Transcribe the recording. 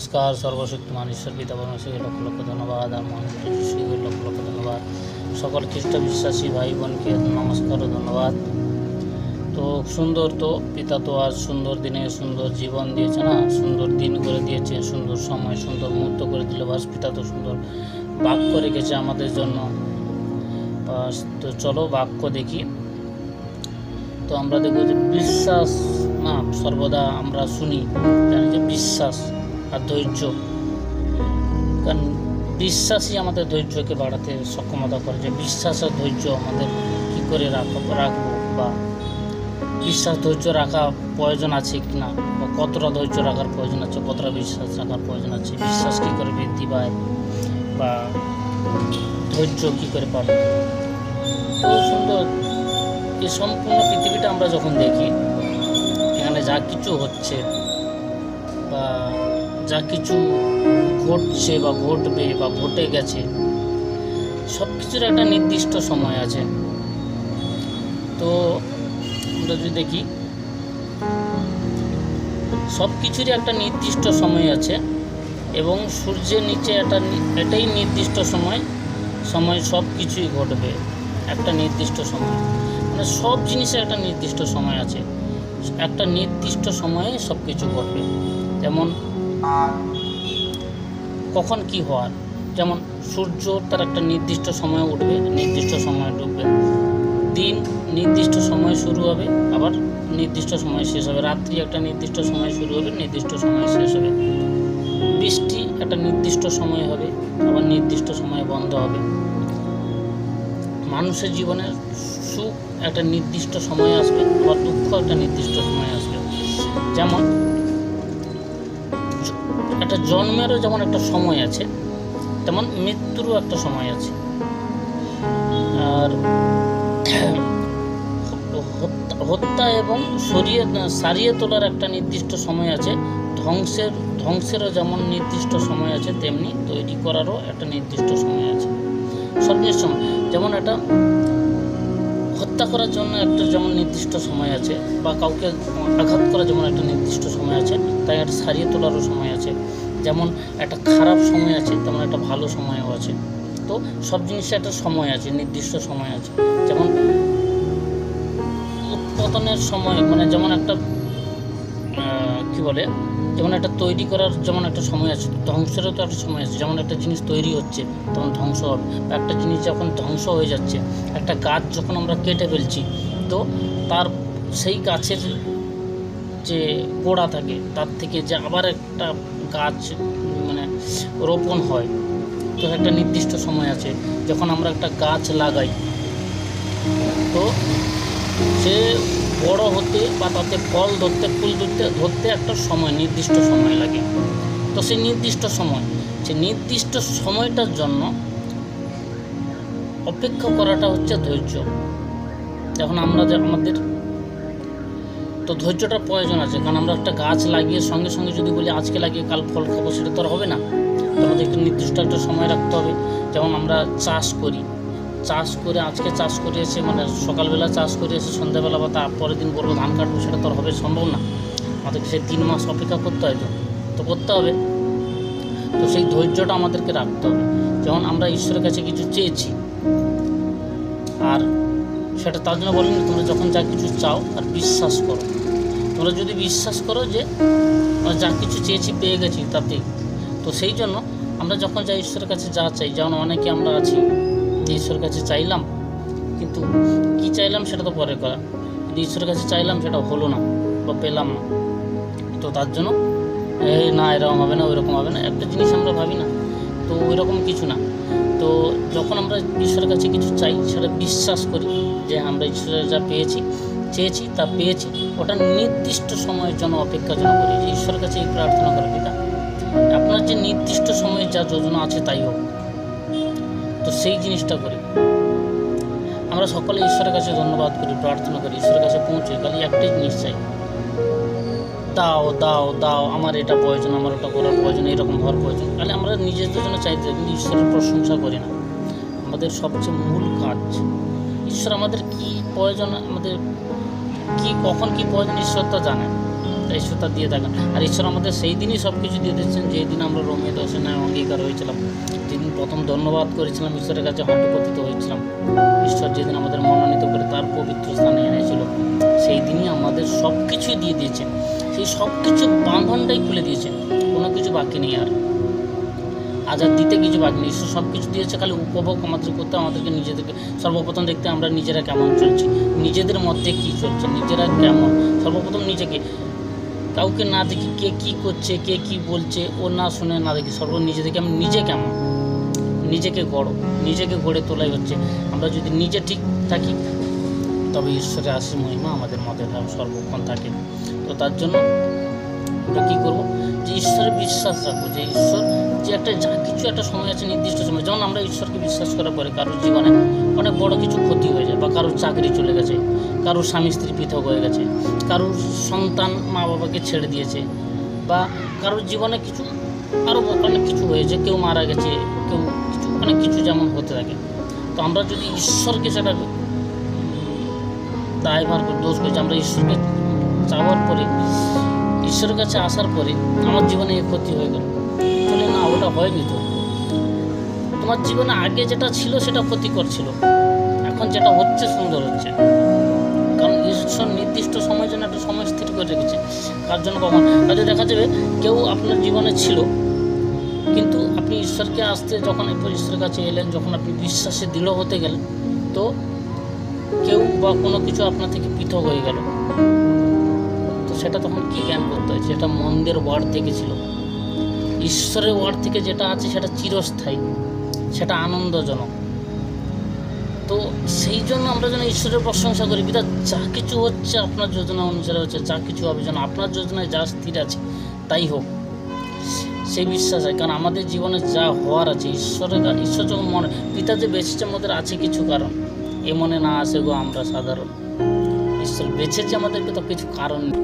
নমস্কার। সর্বশক্তিমান ঈশ্বর পিতা পরমেশ্বরকে লক্ষ লক্ষ ধন্যবাদ, আর মহানপুত্র যিশুকে লক্ষ লক্ষ ধন্যবাদ। সকল খ্রিস্ট বিশ্বাসী ভাই বোনকে নমস্কার ও ধন্যবাদ। তো সুন্দর, তো পিতা তো আজ সুন্দর দিনে সুন্দর জীবন দিয়েছে না, সুন্দর দিন করে দিয়েছে, সুন্দর সময় সুন্দর মুহূর্ত করে দিল। বাস পিতা তো সুন্দর বাক্য রেখেছে আমাদের জন্য। তো চলো বাক্য দেখি। তো আমরা দেখব যে বিশ্বাস না, সর্বদা আমরা শুনি জানি যে বিশ্বাস আর ধৈর্য, কারণ বিশ্বাসই আমাদের ধৈর্যকে বাড়াতে সক্ষমতা করে। যে বিশ্বাস আর ধৈর্য আমাদের কী করে রাখবো, বা বিশ্বাস ধৈর্য রাখা প্রয়োজন আছে কি না, বা কতটা ধৈর্য রাখার প্রয়োজন আছে, কতটা বিশ্বাস রাখার প্রয়োজন আছে, বিশ্বাস কী করে বৃদ্ধি পায়, বা ধৈর্য কী করে পাবে। তো সুন্দর এই সম্পূর্ণ পৃথিবীটা আমরা যখন দেখি, এখানে যা কিছু হচ্ছে বা যা কিছু ঘটছে বা ঘটবে বা ঘটে গেছে, সব কিছুর একটা নির্দিষ্ট সময় আছে। তো আমরা যদি দেখি সব কিছুরই একটা নির্দিষ্ট সময় আছে, এবং সূর্যের নিচে এটাই নির্দিষ্ট সময় সব কিছুই ঘটবে একটা নির্দিষ্ট সময়। মানে সব জিনিসের একটা নির্দিষ্ট সময় আছে, একটা নির্দিষ্ট সময়ে সব কিছু ঘটবে। যেমন কখন কি হওয়ার, যেমন সূর্য তার একটা নির্দিষ্ট সময়ে উঠবে, নির্দিষ্ট সময়ে ডুববে। দিন নির্দিষ্ট সময় শুরু হবে, আবার নির্দিষ্ট সময় শেষ হবে। রাত্রি একটা নির্দিষ্ট সময় শুরু হবে, নির্দিষ্ট সময় শেষ হবে। বৃষ্টি একটা নির্দিষ্ট সময় হবে, আবার নির্দিষ্ট সময়ে বন্ধ হবে। মানুষের জীবনের সুখ একটা নির্দিষ্ট সময় আসবে, আবার দুঃখ একটা নির্দিষ্ট সময় আসবে। যেমন একটা জন্মেরও যেমন একটা সময় আছে, তেমন মৃত্যুরও একটা সময় আছে। আর হত্যা এবং সারিয়ে তোলার একটা নির্দিষ্ট সময় আছে। ধ্বংসেরও যেমন নির্দিষ্ট সময় আছে, তেমনি তৈরি করারও একটা নির্দিষ্ট সময় আছে। সর্বনির্দিষ্ট সময়, যেমন একটা হত্যা করার জন্য একটা যেমন নির্দিষ্ট সময় আছে, বা কাউকে আঘাত করার যেমন একটা নির্দিষ্ট সময় আছে, তাই একটা সারিয়ে তোলারও সময় আছে। যেমন একটা খারাপ সময় আছে, তেমন একটা ভালো সময়ও আছে। তো সব জিনিসের একটা সময় আছে, নির্দিষ্ট সময় আছে। যেমন উৎপাদনের সময়, মানে যেমন একটা কী বলে, যেমন একটা তৈরি করার যেমন একটা সময় আছে, ধ্বংসেরও তো একটা সময় আছে। যেমন একটা জিনিস তৈরি হচ্ছে তখন ধ্বংস হবে, বা একটা জিনিস যখন ধ্বংস হয়ে যাচ্ছে, একটা গাছ যখন আমরা কেটে ফেলছি, তো তার সেই গাছের যে গোড়া থাকে, তার থেকে যে আবার একটা গাছ মানে রোপণ হয়, তো একটা নির্দিষ্ট সময় আছে। যখন আমরা একটা গাছ লাগাই, তো সে বড় হতে বা তাতে ফল ধরতে, ফুল ধরতে একটা সময়, নির্দিষ্ট সময় লাগে। তো সেই নির্দিষ্ট সময়টার জন্য অপেক্ষা করাটা হচ্ছে ধৈর্য। যখন আমরা আমাদের তো ধৈর্যটার প্রয়োজন আছে, কারণ আমরা একটা গাছ লাগিয়ে সঙ্গে সঙ্গে যদি বলি আজকে লাগিয়ে কাল ফল খাবো, সেটা তো আর হবে না। আমাদেরকে নির্দিষ্ট একটা সময় রাখতে হবে। যেমন আমরা চাষ করে আজকে চাষ করে এসে, মানে সকালবেলা চাষ করে এসে সন্ধ্যাবেলা বা তারপরের দিন বলবো ধান কাটবো, সেটা তো আর হবে, সম্ভব না। আমাদেরকে সেই 3 মাস অপেক্ষা করতে হয়, তো করতে হবে। তো সেই ধৈর্যটা আমাদেরকে রাখতে হবে। যেমন আমরা ঈশ্বরের কাছে কিছু চেয়েছি, আর সেটা তার জন্য বলেন, তোমরা যখন যা কিছু চাও আর বিশ্বাস করো, তোমরা যদি বিশ্বাস করো যে যা কিছু চেয়েছি পেয়ে গেছি তাতে, তো সেই জন্য আমরা যখন যা ঈশ্বরের কাছে যা চাই, যেমন অনেকে আমরা আছি যে ঈশ্বরের কাছে চাইলাম, কিন্তু কী চাইলাম সেটা তো পরে করা, কিন্তু ঈশ্বরের কাছে চাইলাম সেটা হলো না বা পেলাম না, তো তার জন্য না এরকম হবে না, ওইরকম হবে না, একটা জিনিস আমরা ভাবি না, তো ওই রকম কিছু না। তো যখন আমরা ঈশ্বরের কাছে কিছু চাই, সেটা বিশ্বাস করি যে আমরা ঈশ্বরের যা চেয়েছি তা পেয়েছি, ওটা নির্দিষ্ট সময়ের জন্য অপেক্ষার জন্য করি, যে ঈশ্বরের কাছে এই প্রার্থনা করে, পিতা আপনার যে নির্দিষ্ট সময়ে যা যোজনা আছে তাই হোক। তো সেই জিনিসটা করি আমরা সকলে, ঈশ্বরের কাছে ধন্যবাদ করি, প্রার্থনা করি, ঈশ্বরের কাছে পৌঁছে খালি একটাই জিনিস চাই, দাও দাও দাও, আমার এটা প্রয়োজন, আমার ওটা করার প্রয়োজন, এইরকম হওয়ার প্রয়োজন। তাহলে আমরা নিজেদের জন্য চাইতে, কিন্তু ঈশ্বরের প্রশংসা করি না। আমাদের সবচেয়ে মূল কাজ, ঈশ্বর আমাদের কি প্রয়োজন, আমাদের কি কখন কি প্রয়োজন, ঈশ্বর তা জানেন। যেটা ঈশ্বর তা দিয়ে থাকেন। আর ঈশ্বর আমাদের সেই দিনই সব কিছু দিয়ে দিচ্ছেন যেই দিন আমরা রোমে 10 অঙ্গীকার হয়েছিলাম, যেদিন প্রথম ধন্যবাদ করেছিলাম, ঈশ্বরের কাছে হাঁটু পতিত হয়েছিলাম। ঈশ্বর যেদিন আমাদের মনোনীত করে তার পবিত্র স্থানে এনেছিল, সেই দিনই আমাদের সব কিছুই দিয়ে দিয়েছে। সেই সব কিছু বাঁধনটাই খুলে দিয়েছে, কোনো কিছু বাকি নেই আর দিতে কিছু বাকি নেই। ঈশ্বর সব কিছু দিয়েছে, খালি উপভোগ আমাদের করতে, আমাদেরকে নিজেদেরকে সর্বপ্রথম দেখতে আমরা নিজেরা কেমন চলছি, নিজেদের মধ্যে কী চলছে, নিজেরা কেমন, সর্বপ্রথম নিজেকে, কাউকে না দেখি কে কী করছে, কে কী বলছে ও না শুনে না দেখি, নিজেদেরকে আমি নিজে কেমন, নিজেকে নিজেকে গড়ে তোলাই হচ্ছে। আমরা যদি নিজে ঠিক থাকি তবে ঈশ্বরের আশীষ মহিমা আমাদের মধ্যে সর্বক্ষণ থাকে। তো তার জন্য আমরা কী করবো, যে ঈশ্বরে বিশ্বাস রাখবো, যে ঈশ্বর যে যা কিছু একটা সময় আছে, নির্দিষ্ট সময়। যেমন আমরা ঈশ্বরকে বিশ্বাস করার পরে কারোর জীবনে অনেক বড় কিছু ক্ষতি হয়ে যায়, বা কারোর চাকরি চলে গেছে, কারোর স্বামী স্ত্রী পৃথক হয়ে গেছে, কারোর সন্তান মা বাবাকে ছেড়ে দিয়েছে, বা কারোর জীবনে কিছু আরও অনেক কিছু হয়েছে, কেউ মারা গেছে, কেউ কিছু অনেক কিছু যেমন হতে থাকে। তো আমরা যদি ঈশ্বরকে সেটা দায়ভার করে দোষ করেছি, আমরা ঈশ্বরকে চাওয়ার পরে, ঈশ্বরের কাছে আসার পরে আমার জীবনে এই ক্ষতি হয়ে গেল, বলে না ওটা হয়নি, তো তোমার জীবনে আগে যেটা ছিল সেটা ক্ষতিকর ছিল, এখন যেটা হচ্ছে সুন্দর হচ্ছে। কারণ ঈশ্বর নির্দিষ্ট সময়ের জন্য একটা সময় স্থির করে রেখেছে। কার জন্য কখন হয়তো দেখা যাবে কেউ আপনার জীবনে ছিল, কিন্তু আপনি ঈশ্বরকে আসতে যখন ঈশ্বরের কাছে এলেন, যখন আপনি বিশ্বাসে দৃঢ় হতে গেলেন, তো কেউ বা কোনো কিছু আপনার থেকে পৃথক হয়ে গেল, তো সেটা তখন কী জ্ঞান করতে হয়েছে, এটা মন্দের ওয়ার্ড থেকে ছিল। ঈশ্বরের ওয়ার্ড থেকে যেটা আছে সেটা চিরস্থায়ী, সেটা আনন্দজনক। তো সেই জন্য আমরা যেন ঈশ্বরের প্রশংসা করি, বিধায় যা কিছু হচ্ছে আপনার যোজনা অনুসারে হচ্ছে, যা কিছু হবে যেন আপনার যোজনায় যা স্থির আছে তাই হোক, সেই বিশ্বাস হয়। কারণ আমাদের জীবনে যা হওয়ার আছে ঈশ্বর যখন মনে, পিতা যে বেঁচেছে আমাদের আছে কিছু কারণ, এ মনে না আসে গো আমরা সাধারণ, ঈশ্বর বেঁচেছে আমাদেরকে তো কিছু কারণ নেই।